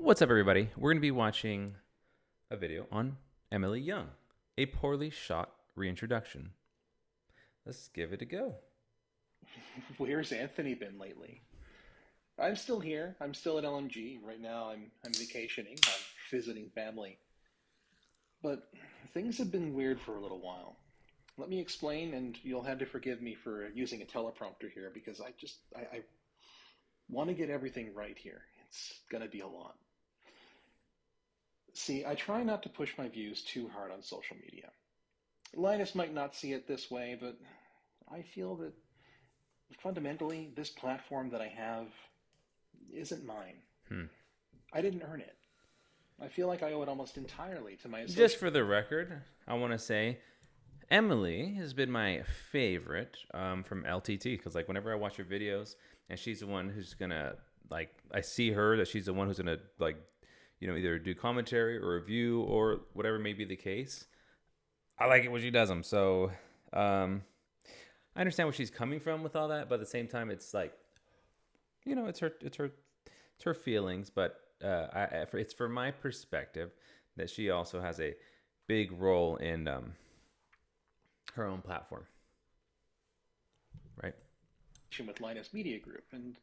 What's up, everybody? We're going to be watching a video on Emily Young, a poorly shot reintroduction. Let's give it a go. Where's Anthony been lately? I'm still here. I'm still at LMG. Right now I'm vacationing. I'm visiting family. But things have been weird for a little while. Let me explain, and you'll have to forgive me for using a teleprompter here because I want to get everything right here. It's gonna be a lot. See, I try not to push my views too hard on social media. Linus might not see it this way, but I feel that fundamentally this platform that I have isn't mine. Hmm. I didn't earn it. I feel like I owe it almost entirely to my Just associate. for the record, I want to say Emily has been my favorite from LTT because, like, whenever I watch her videos, and she's the one who's gonna I see her that she's the one who's gonna either do commentary or review or whatever may be the case. I like it when she does them. So um, I understand where she's coming from with all that, but at the same time, it's like it's her feelings. But it's from my perspective that she also has a big role in her own platform, right? With Linus Media Group, and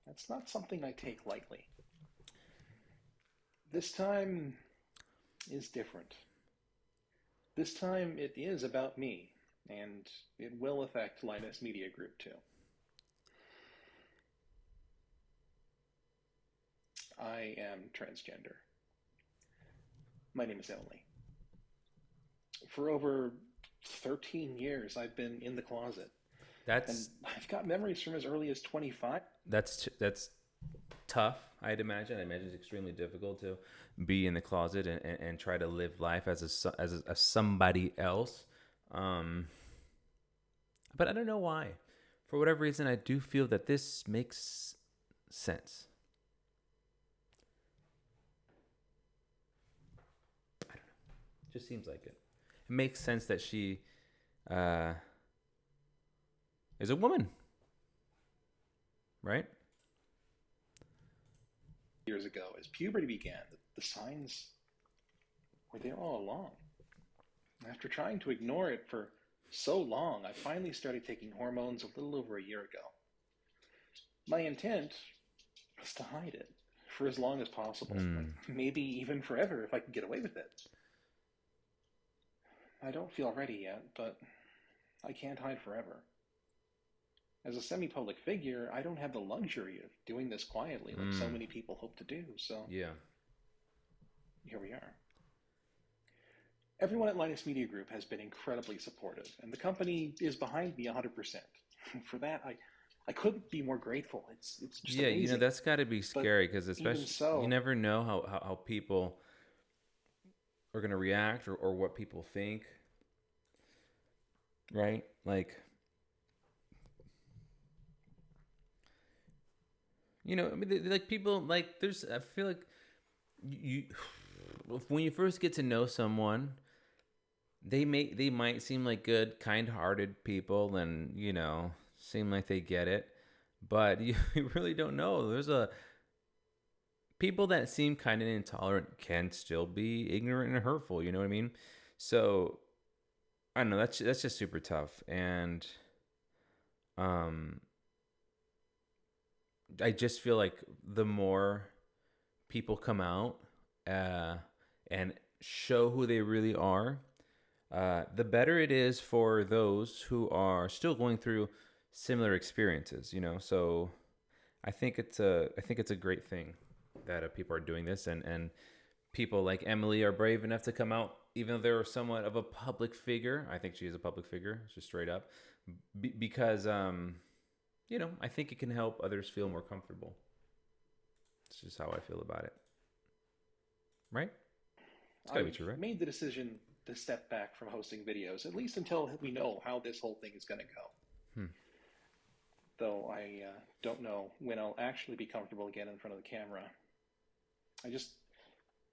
that's not something I take lightly. This time is different. This time it is about me, and it will affect Linus Media Group too. I am transgender. My name is Emily. For over 13 years, I've been in the closet, and That's I've got memories from as early as 25. that's tough. I'd imagine. I imagine it's extremely difficult to be in the closet and try to live life as a somebody else. Um, but I don't know why. For whatever reason, I do feel that this makes sense. I don't know. It just seems like it. It makes sense that she uh, is a woman, right? Years ago, as puberty began, the signs were there all along. After trying to ignore it for so long, I finally started taking hormones a little over a year ago. My intent was to hide it for as long as possible, like Hmm. maybe even forever if I could get away with it. I don't feel ready yet, but I can't hide forever. As a semi public figure, I don't have the luxury of doing this quietly like so Hmm. many people hope to do, so Yeah. here we are. Everyone at Linus Media Group has been incredibly supportive, and the company is behind me 100%. For that, I couldn't be more grateful. It's just Yeah. amazing. That's got to be But scary because even especially you so, never know how people are gonna react or what people think, right? I mean, like people like there's. I feel like you when you first get to know someone, they might seem like good, kind-hearted people, and seem like they get it, but you really don't know. There's a people that seem kind of intolerant can still be ignorant and hurtful. You know what I mean? So I don't know. That's just super tough, and um, I just feel like the more people come out uh, and show who they really are, the better it is for those who are still going through similar experiences. So I think it's a great thing that people are doing this, and people like Emily are brave enough to come out, even though they're somewhat of a public figure. I think she is a public figure, just straight up, because I think it can help others feel more comfortable. It's just how I feel about it, right? It's got to be I've true, right? made the decision to step back from hosting videos, at least until we know how this whole thing is going to go. Hmm. Though I don't know when I'll actually be comfortable again in front of the camera. I just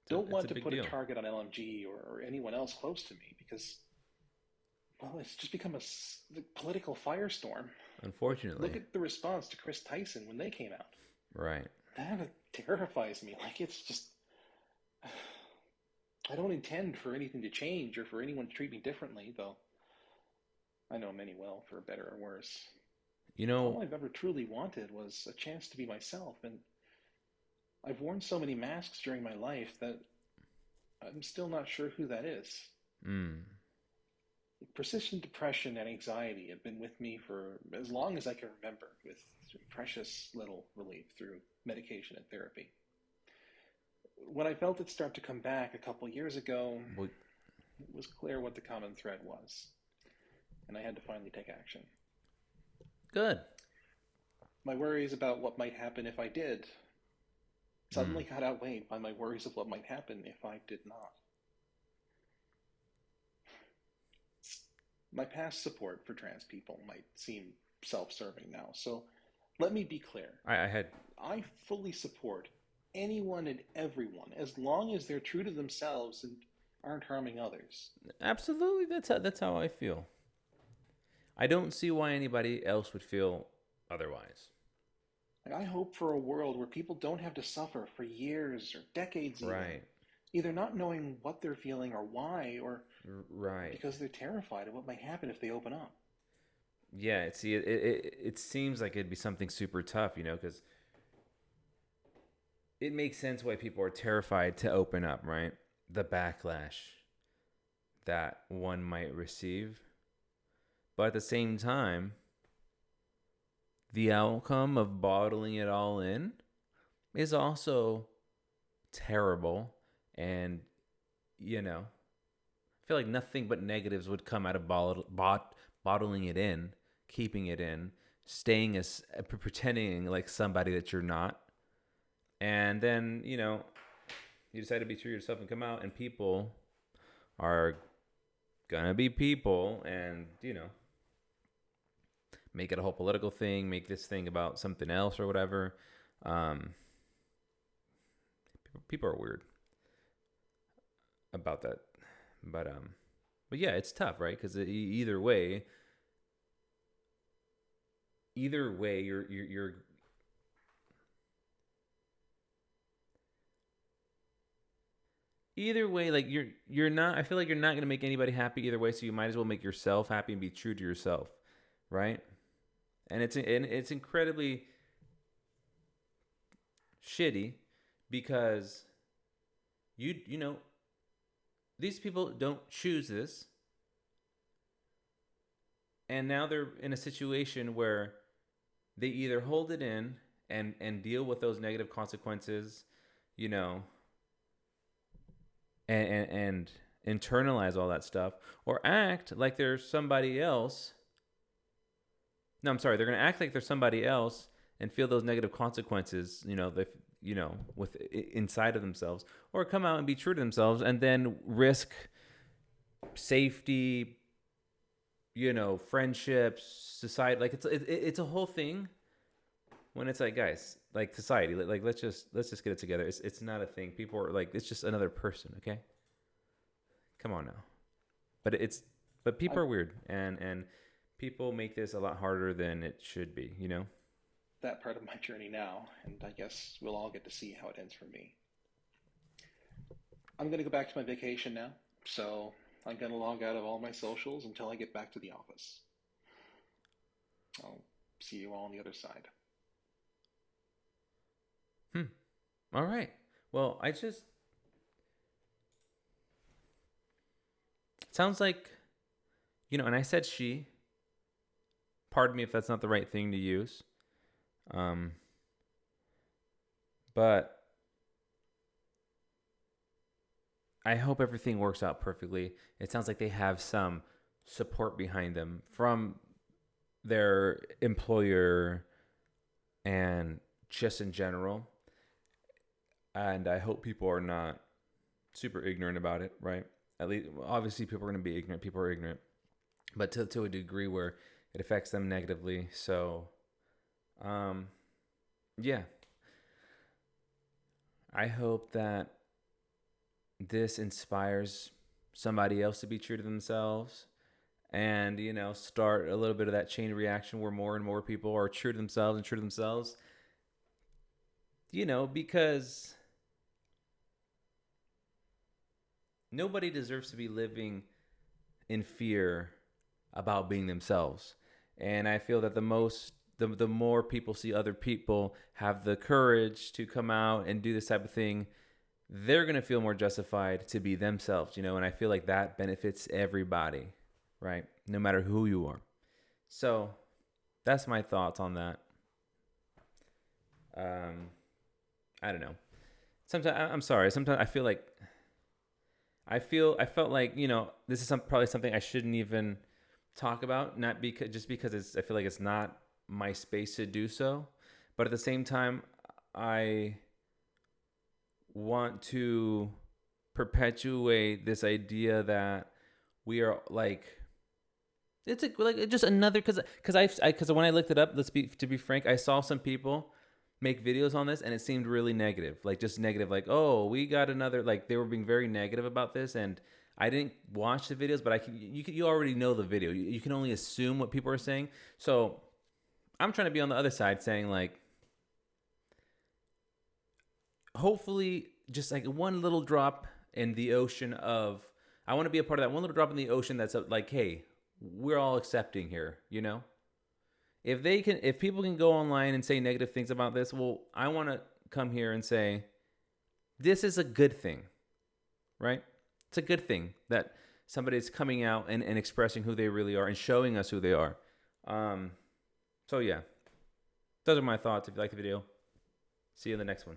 don't It's a want to big put a deal. target on LMG or anyone else close to me because, well, it's just become a political firestorm. Like, look Unfortunately, at the response to Chris Tyson when they came out. right? That terrifies me. Like, it's just, I don't intend for anything to change or for anyone to treat me differently, though I know many well, for better or worse. You All know, I've ever truly wanted was a chance to be myself, and I've worn so many masks during my life that I'm still not sure who that is. mm, Persistent depression and anxiety have been with me for as long as I can remember, with precious little relief through medication and therapy. When I felt it start to come back a couple years ago, well, it was clear what the common thread was, and I had to finally take action. good. My worries about what might happen if I did Mm. suddenly got outweighed by my worries of what might happen if I did not. My past support for trans people might seem self serving now, so let me be clear. I had I fully support anyone and everyone as long as they're true to themselves and aren't harming others. absolutely. That's how I feel. I don't see why anybody else would feel otherwise. Like, I hope for a world where people don't have to suffer for years or decades, even, Right. either not knowing what they're feeling or why, or Right. because they're terrified of what might happen if they open up. Yeah. See, it seems like it'd be something super tough, because it makes sense why people are terrified to open up, right? The backlash that one might receive. But at the same time, the outcome of bottling it all in is also terrible. And, I feel like nothing but negatives would come out of bottling it in, keeping it in, staying as pretending like somebody that you're not. And then, you decide to be true to yourself and come out, and people are gonna be people, and make it a whole political thing, make this thing about something else or whatever. um People are weird about that, but yeah, it's tough, right? Because either way you're either way, like you're not, I feel like you're not going to make anybody happy either way, so you might as well make yourself happy and be true to yourself, right? And it's incredibly shitty because you know these people don't choose this, and now they're in a situation where they either hold it in and deal with those negative consequences, you know and internalize all that stuff, or act like there's somebody else. No, I'm sorry. They're going to act like there's somebody else and feel those negative consequences, with inside of themselves, or come out and be true to themselves and then risk safety, friendships, society. Like it's a whole thing. When it's like, guys, like society, like let's just get it together. It's not a thing. People are like, it's just another person. Okay, come on now. But people I'm are weird, and people make this a lot harder than it should be. that part of my journey now, and I guess we'll all get to see how it ends for me. I'm going to go back to my vacation now, so I'm going to log out of all my socials until I get back to the office. I'll see you all on the other side. Hmm. All right. Well, I just sounds like, and I said she. Pardon me if that's not the right thing to use. Um, but I hope everything works out perfectly. It sounds like they have some support behind them from their employer and just in general. And I hope people are not super ignorant about it, right? At least, obviously, people are going to be ignorant. People are ignorant, but to a degree where it affects them negatively. So, um, yeah, I hope that this inspires somebody else to be true to themselves, and start a little bit of that chain reaction where more and more people are true to themselves and true to themselves. because nobody deserves to be living in fear about being themselves. And I feel that the more people see other people have the courage to come out and do this type of thing, they're going to feel more justified to be themselves, and I feel like that benefits everybody, right? No matter who you are. So that's my thoughts on that. I don't know. Sometimes I'm sorry. Sometimes I felt like this is probably something I shouldn't even talk about, not because just because I feel like it's not my space to do so, but at the same time, I want to perpetuate this idea that we are like like just another because when I looked it up, to be frank, I saw some people make videos on this and it seemed really negative, like just negative, like, oh, we got another, like they were being very negative about this. And I didn't watch the videos, but you already know the video. You can only assume what people are saying. So I'm trying to be on the other side saying like, hopefully just like one little drop in the ocean of, I want to be a part of that one little drop in the ocean that's like, hey, we're all accepting here, if people can go online and say negative things about this, well, I want to come here and say this is a good thing, right? It's a good thing that somebody's coming out and expressing who they really are and showing us who they are. So yeah, those are my thoughts. If you like the video, see you in the next one.